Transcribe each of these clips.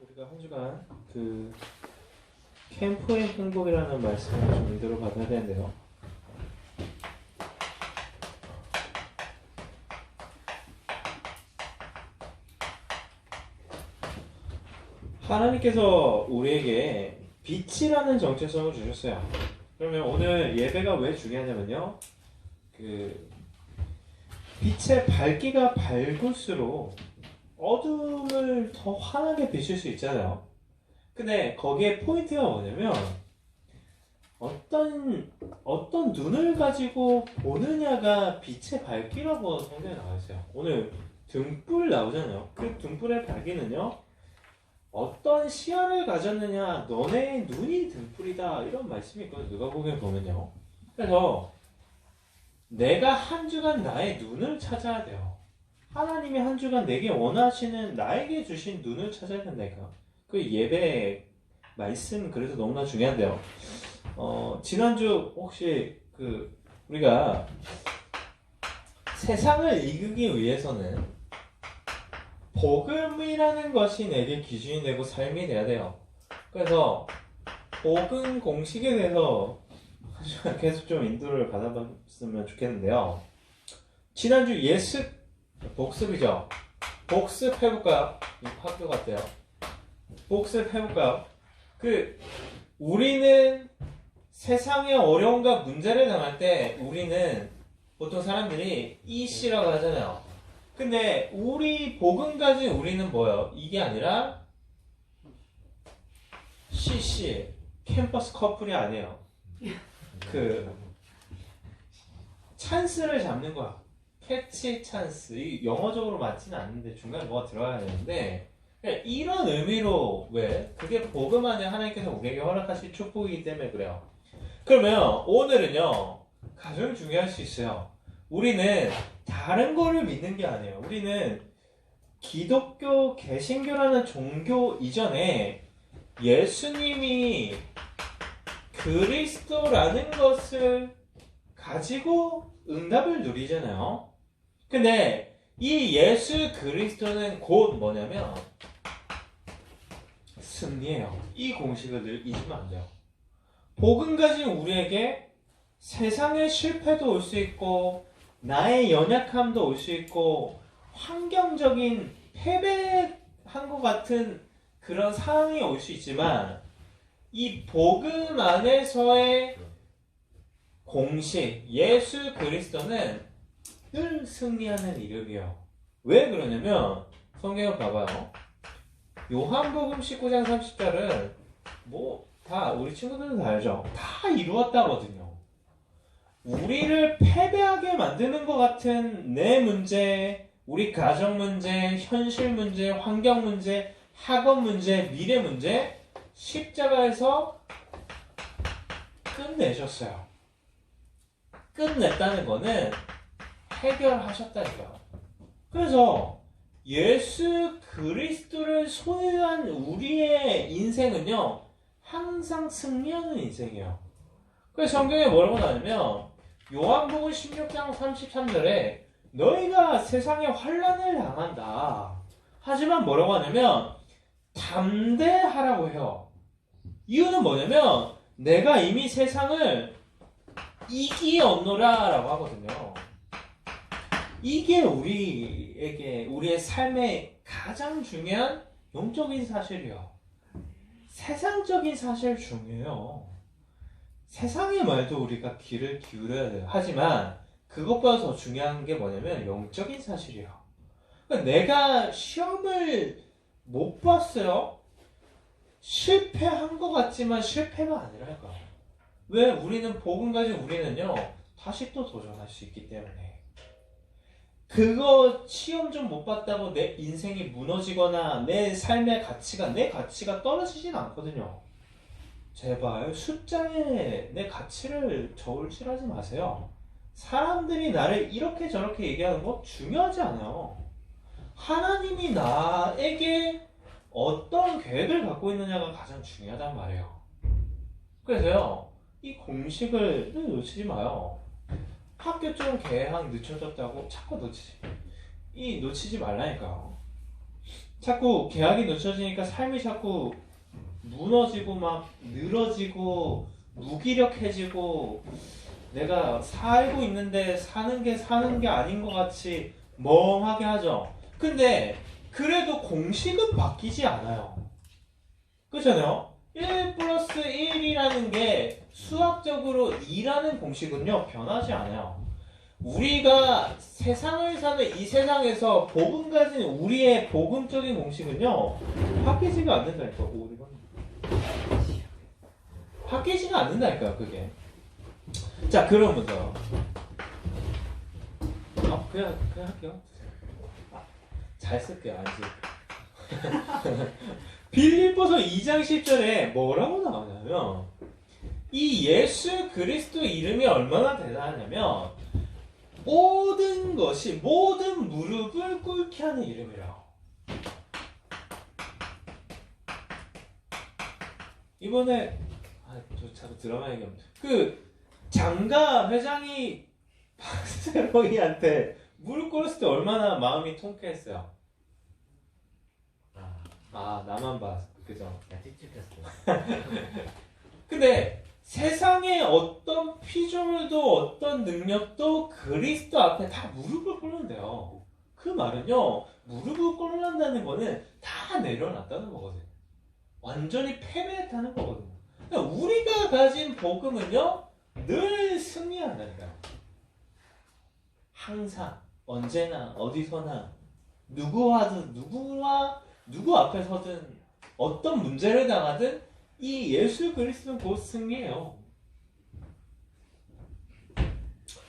우리가 한 주간 그 캠프의 행복이라는 말씀을 좀 인도를 받아야 되는데요. 하나님께서 우리에게 빛이라는 정체성을 주셨어요. 그러면 오늘 예배가 왜 중요하냐면요. 그 빛의 밝기가 밝을수록 어둠을 더 환하게 비출 수 있잖아요. 근데 거기에 포인트가 뭐냐면 어떤 눈을 가지고 보느냐가 빛의 밝기라고 성경에 나와 있어요. 오늘 등불 나오잖아요. 그 등불의 밝기는요, 어떤 시야를 가졌느냐, 너네 눈이 등불이다, 이런 말씀이 있거든요. 누가복음에 보면요. 그래서 내가 한 주간 나의 눈을 찾아야 돼요. 하나님이 한 주간 내게 원하시는 나에게 주신 눈을 찾아야 된다니까. 그 예배 말씀 그래서 너무나 중요한데요. 지난주 혹시 우리가 세상을 이기기 위해서는 복음이라는 것이 내게 기준이 되고 삶이 돼야 돼요. 그래서 복음 공식에 대해서 계속 좀 인도를 받아봤으면 좋겠는데요. 지난주 복습이죠. 복습해볼까요? 학교 같아요. 복습해볼까요? 우리는 세상의 어려움과 문제를 당할 때 우리는 보통 사람들이 EC라고 하잖아요. 근데 우리 복음 가진 우리는 뭐예요? 이게 아니라 CC, 캠퍼스 커플이 아니에요. 찬스를 잡는 거야. 캐치 찬스. 이 영어적으로 맞지는 않는데 중간에 뭐가 들어가야 되는데, 이런 의미로 왜? 그게 복음 안에 하나님께서 우리에게 허락하신 축복이기 때문에 그래요. 그러면 오늘은요, 가장 중요할 수 있어요. 우리는 다른 거를 믿는 게 아니에요. 우리는 기독교, 개신교라는 종교 이전에 예수님이 그리스도라는 것을 가지고 응답을 누리잖아요. 근데 이 예수 그리스도는 곧 뭐냐면 승리예요. 이 공식을 늘 잊으면 안 돼요. 복음 가진 우리에게 세상의 실패도 올 수 있고 나의 연약함도 올 수 있고 환경적인 패배한 것 같은 그런 상황이 올 수 있지만 이 복음 안에서의 공식 예수 그리스도는 늘 승리하는 이름이에요. 왜 그러냐면 성경을 봐봐요. 요한복음 19장 30절은 다 우리 친구들은 다 알죠. 다 이루었다거든요. 우리를 패배하게 만드는 것 같은 내 문제, 우리 가정 문제, 현실 문제, 환경 문제, 학업 문제, 미래 문제 십자가에서 끝내셨어요. 끝냈다는 거는 해결하셨다니까요. 그래서 예수 그리스도를 소유한 우리의 인생은요, 항상 승리하는 인생이에요. 그래서 성경에 뭐라고 나오냐면 요한복음 16장 33절에 너희가 세상에 환난을 당한다. 하지만 뭐라고 하냐면 담대하라고 해요. 이유는 뭐냐면 내가 이미 세상을 이기었노라 라고 하거든요. 이게 우리의 삶의 가장 중요한 영적인 사실이에요. 세상적인 사실 중요해요. 세상의 말도 우리가 귀를 기울여야 돼요. 하지만 그것보다 더 중요한 게 뭐냐면 영적인 사실이에요. 그러니까 내가 시험을 못 봤어요. 실패한 것 같지만 실패가 아니랄까요. 왜? 우리는 복음 가진 우리는요, 다시 또 도전할 수 있기 때문에. 그거 시험 좀 못 봤다고 내 인생이 무너지거나 내 삶의 내 가치가 떨어지진 않거든요. 제발 숫자에 내 가치를 저울질하지 마세요. 사람들이 나를 이렇게 저렇게 얘기하는 거 중요하지 않아요. 하나님이 나에게 어떤 계획을 갖고 있느냐가 가장 중요하단 말이에요. 그래서요, 이 공식을 늘 놓치지 마요. 학교 좀 계획 늦춰졌다고 자꾸 놓치지 말라니까요. 자꾸 계약이 늦춰지니까 삶이 자꾸 무너지고 막 늘어지고 무기력해지고 내가 살고 있는데 사는 게 아닌 것 같이 멍하게 하죠. 근데 그래도 공식은 바뀌지 않아요. 그렇잖아요. 1 플러스 1이라는 게 수학적으로 2라는 공식은요 변하지 않아요. 우리가 세상을 사는 이 세상에서 복음 가진 우리의 복음적인 공식은요 바뀌지가 않는다니까. 우리가 바뀌지가 않는다니까요 그게. 자 그러면서 그냥 할게요. 잘 쓸게요. 안 쓸게요. 빌립보서 2장 10절에 뭐라고 나오냐면 이 예수 그리스도 이름이 얼마나 대단하냐면 모든 무릎을 꿇게 하는 이름이라. 이번에 저 자꾸 드라마 얘기합니다. 그 장가 회장이 박세로이한테 무릎 꿇었을 때 얼마나 마음이 통쾌했어요. 나만 봤어. 그죠? 찝찝했어. 근데 세상의 어떤 피조물도 어떤 능력도 그리스도 앞에 다 무릎을 꿇는데요. 그 말은요, 무릎을 꿇는다는 거는 다 내려놨다는 거거든요. 완전히 패배했다는 거거든요. 그러니까 우리가 가진 복음은요, 늘 승리한다니까요. 항상, 언제나, 어디서나, 누구 앞에서든 어떤 문제를 당하든 이 예수 그리스도는 곧 승리해요.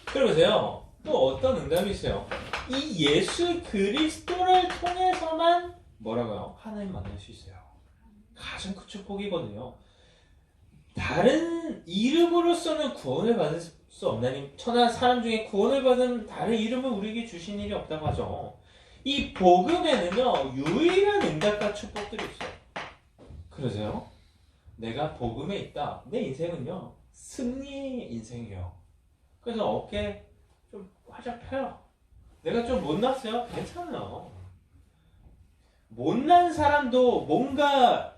그러면서요, 또 어떤 응답이 있어요. 이 예수 그리스도를 통해서만 뭐라고요? 하나님 만날 수 있어요. 가장 큰 축복이거든요. 다른 이름으로서는 구원을 받을 수 없나니 천하 사람 중에 구원을 받은 다른 이름을 우리에게 주신 일이 없다고 하죠. 이 복음에는요 유일한 응답과 축복들이 있어요. 그러세요? 내가 복음에 있다. 내 인생은요 승리의 인생이에요. 그래서 어깨 좀 활짝 펴요. 내가 좀 못났어요? 괜찮아요. 못난 사람도 뭔가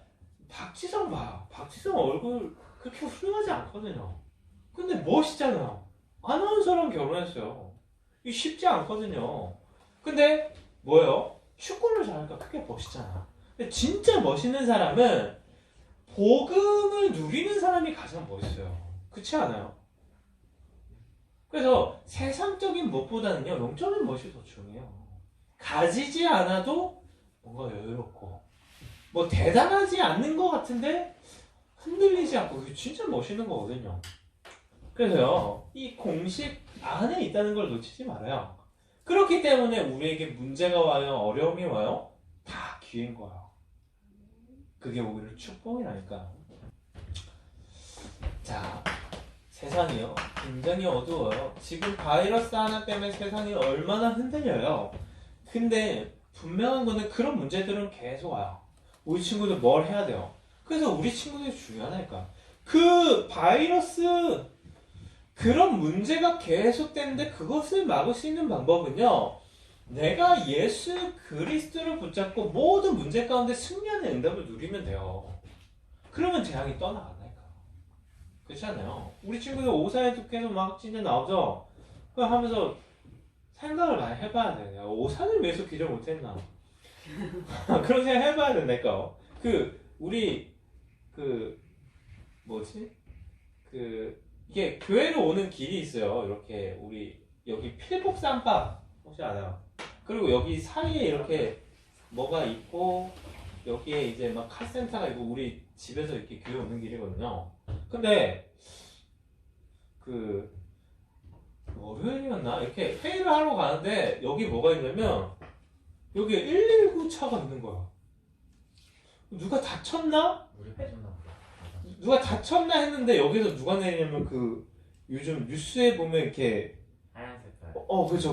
박지성 봐. 박지성 얼굴 그렇게 훌륭하지 않거든요. 근데 멋있잖아요. 아나운서랑 결혼했어요. 이게 쉽지 않거든요. 근데 뭐예요? 축구를 잘하니까 그게 멋있잖아. 근데 진짜 멋있는 사람은 복음을 누리는 사람이 가장 멋있어요. 그렇지 않아요? 그래서 세상적인 멋보다는요 영적인 멋이 더 중요해요. 가지지 않아도 뭔가 여유롭고 뭐 대단하지 않는 것 같은데 흔들리지 않고 그게 진짜 멋있는 거거든요. 그래서요 이 공식 안에 있다는 걸 놓치지 말아요. 그렇기 때문에 우리에게 문제가 와요, 어려움이 와요, 다 기회인 거예요. 그게 오히려 축복이라니까. 자, 세상이요 굉장히 어두워요. 지금 바이러스 하나 때문에 세상이 얼마나 흔들려요. 근데 분명한 거는 그런 문제들은 계속 와요. 우리 친구들 뭘 해야 돼요? 그래서 우리 친구들이 중요하다니까. 그 바이러스 그런 문제가 계속되는데 그것을 막을 수 있는 방법은요 내가 예수 그리스도를 붙잡고 모든 문제 가운데 승리하는 응답을 누리면 돼요. 그러면 재앙이 떠나간다니까. 그렇지 않아요? 우리 친구들 오산에도 계속 막 진짜 나오죠? 그거 하면서 생각을 많이 해봐야 돼요. 오산을 위해서 기절 못했나? 그런 생각 해봐야 된다니까. 우리 이게 교회로 오는 길이 있어요. 이렇게 우리 여기 필복산바 혹시 알아요? 그리고 여기 사이에 이렇게 뭐가 있고 여기에 이제 막 카센터가 있고 우리 집에서 이렇게 교회 오는 길이거든요. 근데 월요일이었나? 이렇게 회의를 하러 가는데 여기 뭐가 있냐면 여기에 119 차가 있는 거야. 누가 다쳤나? 누가 다쳤나 했는데 여기서 누가 내리냐면 요즘 뉴스에 보면 이렇게 하얀 색깔.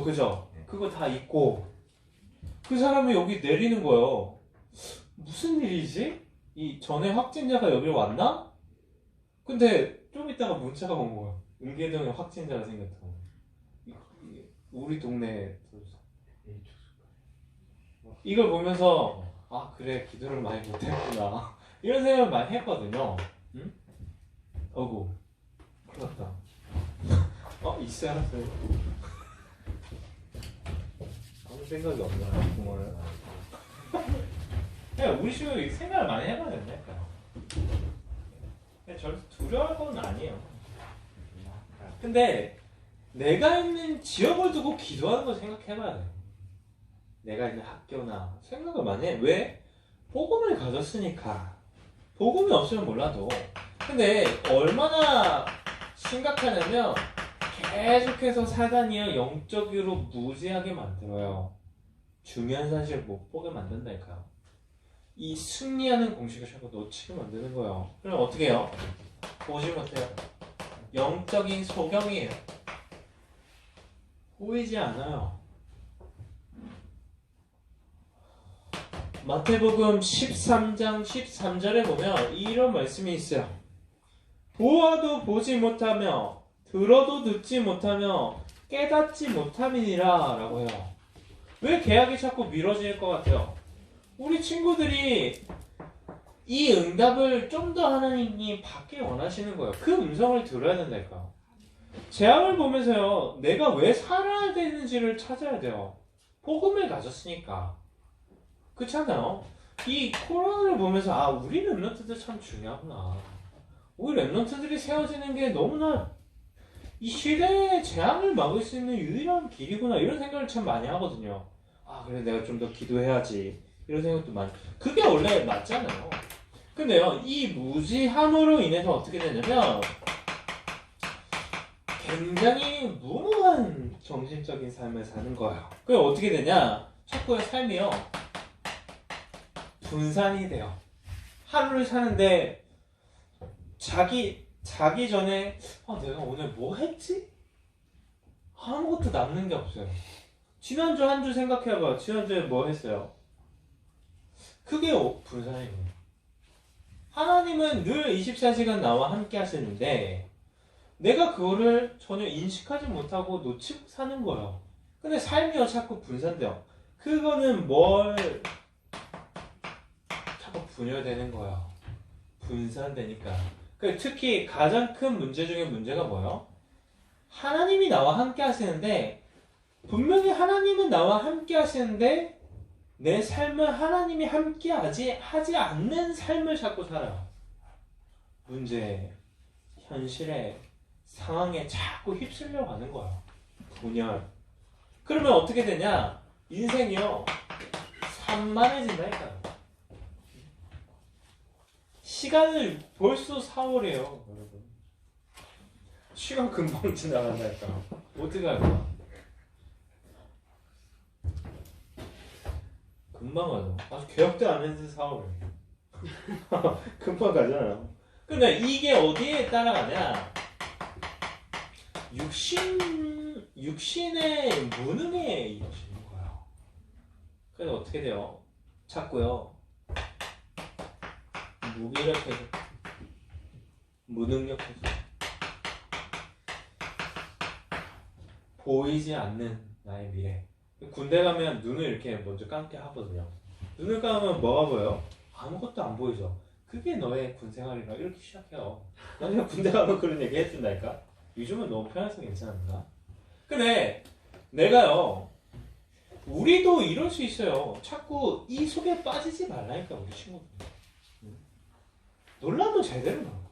그죠. 네. 그거 다 있고 그 사람이 여기 내리는 거예요. 무슨 일이지? 이 전에 확진자가 여기로 왔나? 근데 좀 있다가 문자가 온 거야. 은계동에 확진자가 생겼다고. 우리 동네에 이걸 보면서 아 그래 기도를 많이 못했구나 이런 생각을 많이 했거든요. 응? 어구 큰일 났다. 있어요 알았어요. 아무 생각이 없나요 부모는? 그냥 우리 친구들이 생각을 많이 해봐야 된다니까요. 절대 두려워할 건 아니에요. 근데 내가 있는 지역을 두고 기도하는 걸 생각해봐야 돼요. 내가 있는 학교나 생각을 많이 해. 왜? 복음을 가졌으니까. 복음이 없으면 몰라도. 근데 얼마나 심각하냐면 계속해서 사단이요 영적으로 무지하게 만들어요. 중요한 사실을 못 보게 만든다니까요. 이 승리하는 공식을 자꾸 놓치게 만드는 거예요. 그럼 어떻게 해요? 보지 못해요. 영적인 소경이에요. 보이지 않아요. 마태복음 13장 13절에 보면 이런 말씀이 있어요. 보아도 보지 못하며 들어도 듣지 못하며 깨닫지 못함이니라 라고 해요. 왜 계약이 자꾸 미뤄질 것 같아요? 우리 친구들이 이 응답을 좀 더 하나님이 받기 원하시는 거예요. 그 음성을 들어야 된다니까요. 재앙을 보면서요, 내가 왜 살아야 되는지를 찾아야 돼요. 복음을 가졌으니까. 그렇잖아요. 이 코로나를 보면서 우리 랩런트들 참 중요하구나. 우리 랩런트들이 세워지는 게 너무나 이 시대의 재앙을 막을 수 있는 유일한 길이구나 이런 생각을 참 많이 하거든요. 그래 내가 좀 더 기도해야지 이런 생각도 많이. 그게 원래 맞잖아요. 근데요 이 무지함으로 인해서 어떻게 되냐면 굉장히 무모한 정신적인 삶을 사는 거예요. 그게 어떻게 되냐? 자꾸의 삶이요 분산이 돼요. 하루를 사는데 자기 전에 내가 오늘 뭐 했지? 아무것도 남는 게 없어요. 지난주 한 주 생각해봐요. 지난주에 뭐 했어요? 그게 분산이에요. 하나님은 늘 24시간 나와 함께 하시는데 내가 그거를 전혀 인식하지 못하고 놓치고 사는 거예요. 근데 삶이요 자꾸 분산돼요. 그거는 뭘 자꾸 분열되는 거예요. 분산되니까. 특히 가장 큰 문제 중에 문제가 뭐예요? 하나님이 나와 함께 하시는데 분명히 하나님은 나와 함께 하시는데 내 삶은 하나님이 함께 하지 않는 삶을 자꾸 살아요. 문제, 현실에, 상황에 자꾸 휩쓸려 가는 거예요. 분열. 그러면 어떻게 되냐? 인생이요 산만해진다니까요. 시간을 벌써 4월이에요 여러분. 시간 금방 지나간다니까. 어떻게 할 거야? 금방 가죠. 아직 개혁도 안 했는데 4월이에요. 금방 가잖아요. 근데 이게 어디에 따라가냐? 육신의 무능에 이어지는 거예요. 그래서 어떻게 돼요? 자꾸요 무기력해져, 무능력해져, 보이지 않는 나의 미래. 군대 가면 눈을 이렇게 먼저 감게 하거든요. 눈을 감으면 뭐가 보여요? 아무것도 안 보이죠. 그게 너의 군 생활이라 이렇게 시작해요. 나중에 군대 가면 그런 얘기 해준다니까. 요즘은 너무 편해서 괜찮은가? 근데 내가요 우리도 이럴 수 있어요. 자꾸 이 속에 빠지지 말라니까 우리 친구들. 놀라면 제대로 놀고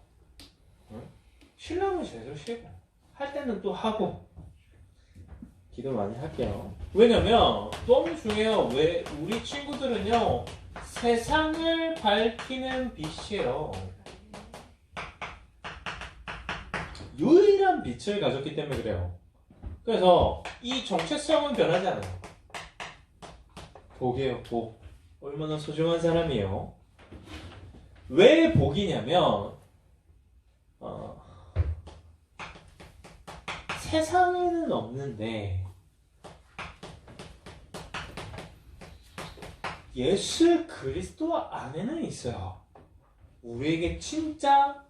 쉬려면 제대로 쉬고 할 때는 또 하고. 기도 많이 할게요. 왜냐면 너무 중요해요. 왜 우리 친구들은요 세상을 밝히는 빛이에요. 유일한 빛을 가졌기 때문에 그래요. 그래서 이 정체성은 변하지 않아요. 복이에요. 복. 얼마나 소중한 사람이에요. 왜 복이냐면 세상에는 없는데 예수 그리스도 안에는 있어요. 우리에게 진짜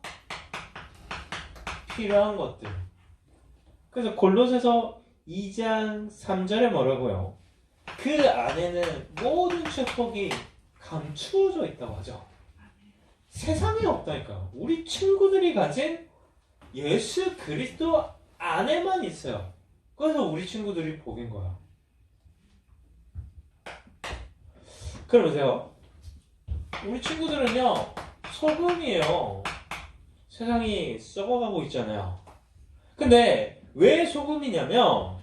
필요한 것들. 그래서 골로새서 2장 3절에 뭐라고요? 그 안에는 모든 축복이 감추어져 있다고 하죠. 세상에 없다니까요. 우리 친구들이 가진 예수 그리스도 안에만 있어요. 그래서 우리 친구들이 복인 거야. 그럼 보세요. 우리 친구들은요, 소금이에요. 세상이 썩어가고 있잖아요. 근데 왜 소금이냐면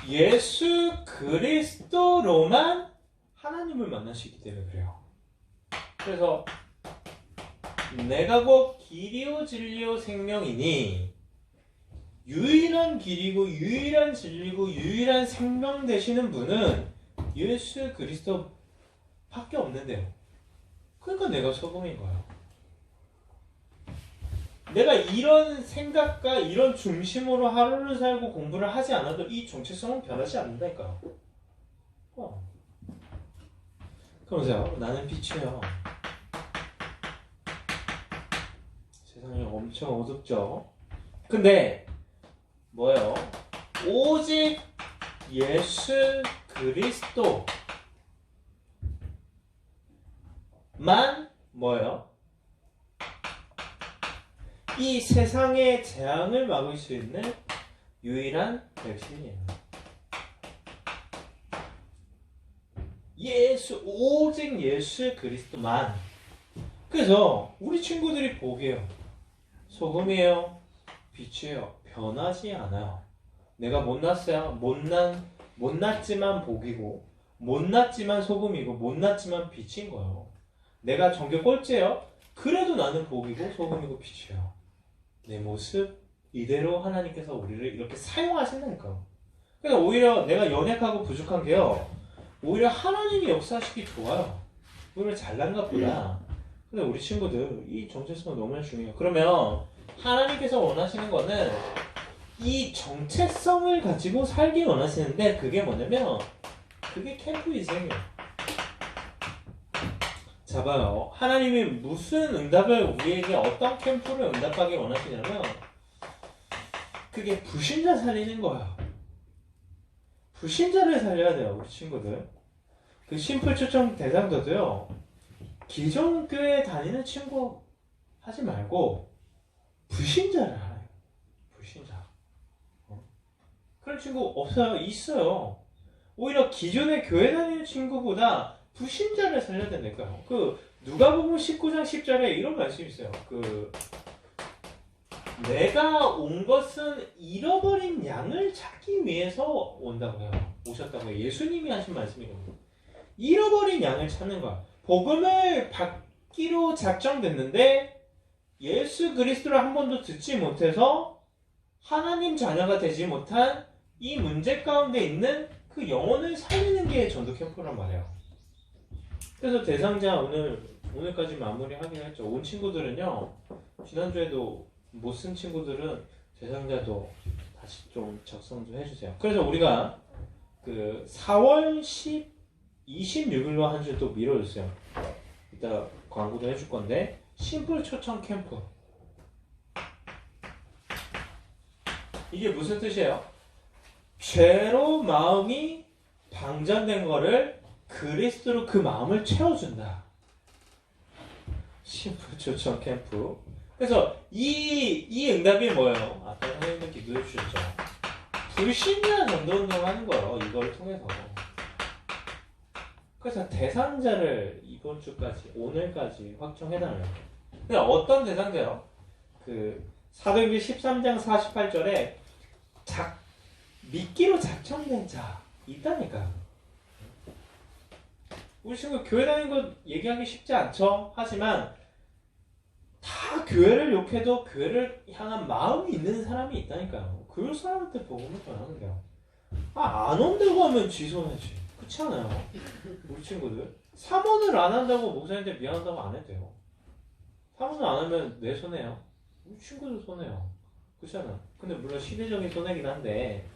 예수 그리스도로만 하나님을 만날 수 있기 때문에 그래요. 그래서 내가 곧 길이요 진리요 생명이니 유일한 길이고 유일한 진리고 유일한 생명 되시는 분은 예수 그리스도 밖에 없는데요. 그러니까 내가 소금인 거예요. 내가 이런 생각과 이런 중심으로 하루를 살고 공부를 하지 않아도 이 정체성은 변하지 않는다니까요. 그럼 보세요. 나는 빛이에요. 세상이 엄청 어둡죠. 근데 뭐예요? 오직 예수 그리스도만 뭐예요? 이 세상의 재앙을 막을 수 있는 유일한 백신이에요. 오직 예수 그리스도만. 그래서 우리 친구들이 복이에요. 소금이에요. 빛이에요. 변하지 않아요. 내가 못났어요. 못났지만 복이고, 못났지만 소금이고, 못났지만 빛인 거예요. 내가 전교 꼴찌예요. 그래도 나는 복이고, 소금이고, 빛이에요. 내 모습 이대로 하나님께서 우리를 이렇게 사용하신다니까요. 그러니까 오히려 내가 연약하고 부족한 게요. 오히려 하나님이 역사하시기 좋아요. 오히려 잘난 것보다. 근데 우리 친구들 이 정체성은 너무나 중요해요. 그러면 하나님께서 원하시는 거는 이 정체성을 가지고 살기 원하시는데 그게 뭐냐면 그게 캠프 인생이에요. 자 봐요. 하나님이 무슨 응답을 우리에게 어떤 캠프를 응답하게 원하시냐면 그게 불신자 살리는 거야. 불신자를 살려야 돼요. 우리 친구들. 그 심플 초청 대상자도요. 기존교회 다니는 친구 하지 말고 불신자를 하래요. 불신자. 그런 친구 없어요? 있어요. 오히려 기존의 교회 다니는 친구보다 불신자를 살려야 된다니까요. 누가복음 19장 10절에 이런 말씀이 있어요. 내가 온 것은 잃어버린 양을 찾기 위해서 온다고 해요. 오셨다고 해요. 예수님이 하신 말씀이거든요. 잃어버린 양을 찾는 거야. 복음을 받기로 작정됐는데 예수 그리스도를 한 번도 듣지 못해서 하나님 자녀가 되지 못한 이 문제 가운데 있는 그 영혼을 살리는 게 전도 캠프란 말이에요. 그래서 대상자 오늘까지 마무리하기로 했죠. 온 친구들은요. 지난주에도 못 쓴 친구들은 대상자도 다시 좀 작성 좀 해주세요. 그래서 우리가 4월 26일로 한 주 또 미뤄줬어요. 이따 광고도 해줄 건데 심플 초청 캠프. 이게 무슨 뜻이에요? 죄로 마음이 방전된 거를 그리스도로 그 마음을 채워준다. 심플 초청 캠프. 그래서 이 응답이 뭐예요? 아까 선생님들 기도해 주셨죠. 불신자 전도운동 하는 거예요. 이걸 통해서. 그래서 대상자를 이번 주까지 오늘까지 확정해달라고. 근데 어떤 대상자요? 사도행전 13장 48절에 미끼로 작정된 자 있다니까요. 우리 친구 교회 다니는 거 얘기하기 쉽지 않죠? 하지만 다 교회를 욕해도 교회를 향한 마음이 있는 사람이 있다니까요. 그 사람한테 복음을 전하는 거예요. 안 온다고 하면 지 손해지. 그렇지 않아요? 우리 친구들 사모를 안 한다고 목사님한테 미안하다고 안 해도 돼요. 사모를 안 하면 내 손해요. 우리 친구들 손해요. 그렇지 않아요? 근데 물론 시대적인 손해긴 한데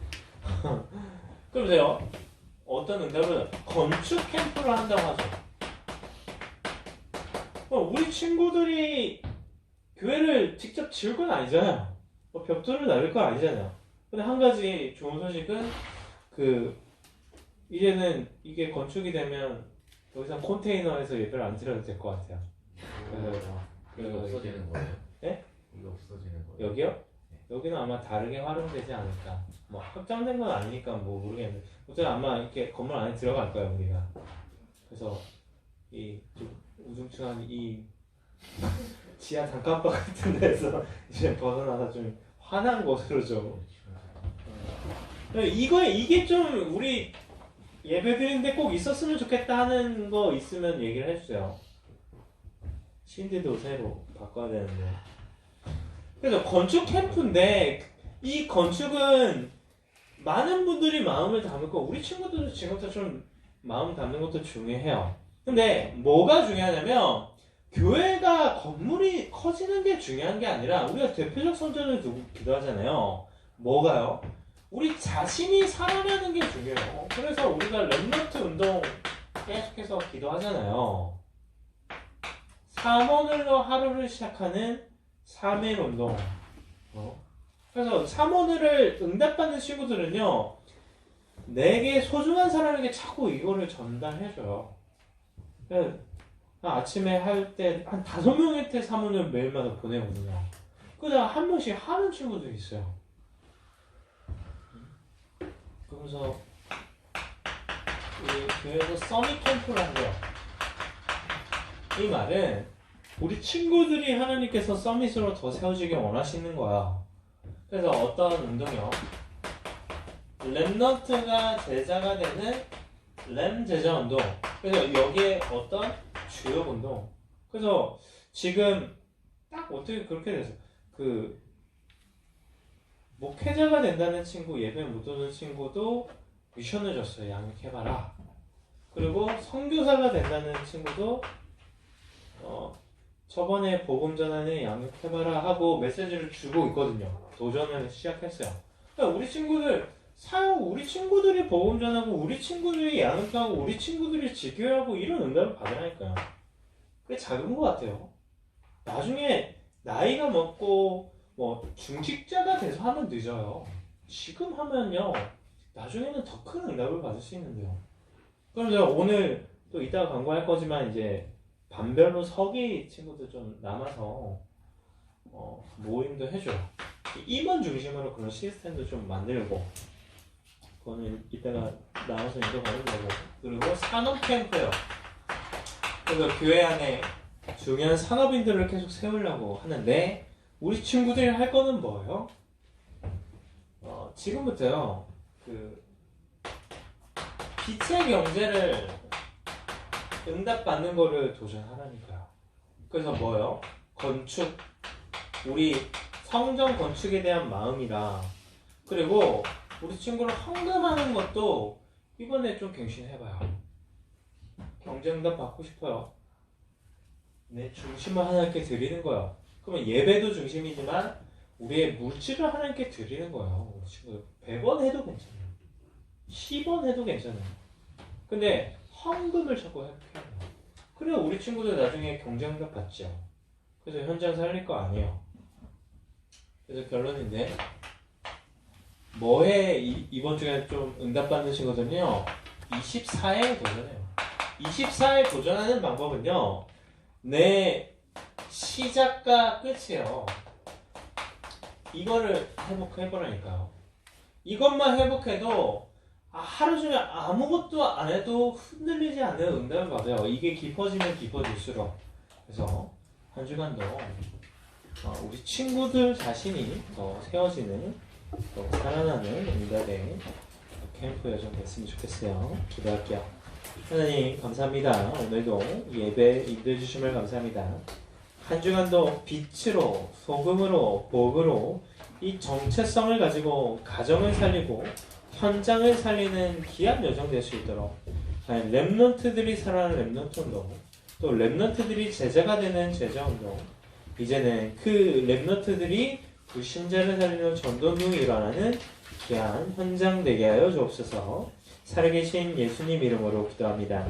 그러세요. 어떤 응답은 건축 캠프를 한다고 하죠. 우리 친구들이 교회를 직접 지을 건 아니잖아요. 벽돌을 날릴 건 아니잖아요. 근데 한 가지 좋은 소식은 그 이제는 이게 건축이 되면 더 이상 컨테이너에서 예배를 안 드려도 될 것 같아요. 이거 없어지는 거예요? 네? 이거 없어지는 거예요? 여기요? 여기는 아마 다르게 활용되지 않을까. 뭐 확장된 건 아니니까 뭐 모르겠는데 어쨌든 아마 이렇게 건물 안에 들어갈 거예요 우리가. 그래서 이 좀 우중충한 이 지하 단칸방 같은 데서 이제 벗어나서 좀 환한 곳으로 좀. 이게 좀 우리 예배 드리는데 꼭 있었으면 좋겠다 하는 거 있으면 얘기를 해주세요. 신디도 새로 바꿔야 되는데. 그래서 건축 캠프인데 이 건축은 많은 분들이 마음을 담을 거, 우리 친구들도 지금부터 좀 마음 담는 것도 중요해요. 근데 뭐가 중요하냐면 교회가 건물이 커지는 게 중요한 게 아니라 우리가 대표적 선전을 두고 기도하잖아요. 뭐가요? 우리 자신이 살아나는 게 중요해요. 그래서 우리가 렘넌트 운동 계속해서 기도하잖아요. 3원으로 하루를 시작하는 3일 운동. 그래서 3원을 응답받는 친구들은요, 내게 소중한 사람에게 자꾸 이거를 전달해줘요. 그래서 아침에 할 때 한 5명한테 3원을 매일마다 보내거든요. 그러다가 한 명씩 하는 친구들이 있어요. 그러면서 우리 교회에서 서밋 캠프를 한대요. 이 말은 우리 친구들이 하나님께서 서밋으로 더 세워지길 원하시는 거야. 그래서 어떤 운동이요? 렘넌트가 제자가 되는 렘 제자 운동. 그래서 여기에 어떤 주역 운동. 그래서 지금 딱 어떻게 그렇게 돼서 그 목회자가 된다는 친구, 예배 못 오는 친구도 미션을 줬어요. 양육해봐라. 그리고 선교사가 된다는 친구도 저번에 복음 전환에 양육해봐라 하고 메시지를 주고 있거든요. 도전을 시작했어요. 그러니까 우리 친구들이 복음 전하고 우리 친구들이 양육하고 우리 친구들이 지교하고 이런 응답을 받으라니까요. 그게 작은 것 같아요. 나중에 나이가 먹고 뭐 중직자가 돼서 하면 늦어요. 지금 하면요 나중에는 더 큰 응답을 받을 수 있는데요. 그럼 제가 오늘 또 이따가 광고할 거지만 이제 반별로 서기 친구들 좀 남아서 모임도 해줘요. 임원 중심으로 그런 시스템도 좀 만들고, 그거는 이따가 나와서 인정하는 거고. 그리고 산업 캠프요. 그래서 교회 안에 중요한 산업인들을 계속 세우려고 하는데 우리 친구들이 할 거는 뭐예요? 지금부터요 그 빛의 경제를 응답받는 거를 도전하라니까요. 그래서 뭐요? 건축, 우리 성전 건축에 대한 마음이라, 그리고 우리 친구를 헌금하는 것도 이번에 좀 갱신해봐요. 경제응답 받고 싶어요. 내 중심을 하나님께 드리는 거예요. 그러면 예배도 중심이지만 우리의 물질을 하나님께 드리는 거예요. 우리 친구 100원 해도 괜찮아요. 10원 해도 괜찮아요. 근데 헌금을 자꾸 해요. 그래야 우리 친구들 나중에 경쟁응답 받죠. 그래서 현장 살릴 거 아니에요. 그래서 결론인데 뭐해 이번 주에 좀 응답받는 친구들은요 24에 도전해요. 24에 도전하는 방법은요 내 시작과 끝이에요. 이거를 회복해보라니까요. 이것만 회복해도 하루 종일 아무것도 안 해도 흔들리지 않는 응답을 받아요. 이게 깊어지면 깊어질수록. 그래서 한 주간도 우리 친구들 자신이 더 세워지는, 더 살아나는 응답의 캠프 여정 됐으면 좋겠어요. 기도할게요. 하나님 감사합니다. 오늘도 예배 인도해 주심을 감사합니다. 한 주간도 빛으로, 소금으로, 복으로 이 정체성을 가지고 가정을 살리고 현장을 살리는 귀한 여정 될 수 있도록 렘넌트들이 살아가는 렘넌트 운동, 또 렘넌트들이 제자가 되는 제자 운동, 이제는 그 렘넌트들이 불신자를 살리는 전도운동이 일어나는 귀한 현장 되게 하여 주옵소서. 살아계신 예수님 이름으로 기도합니다.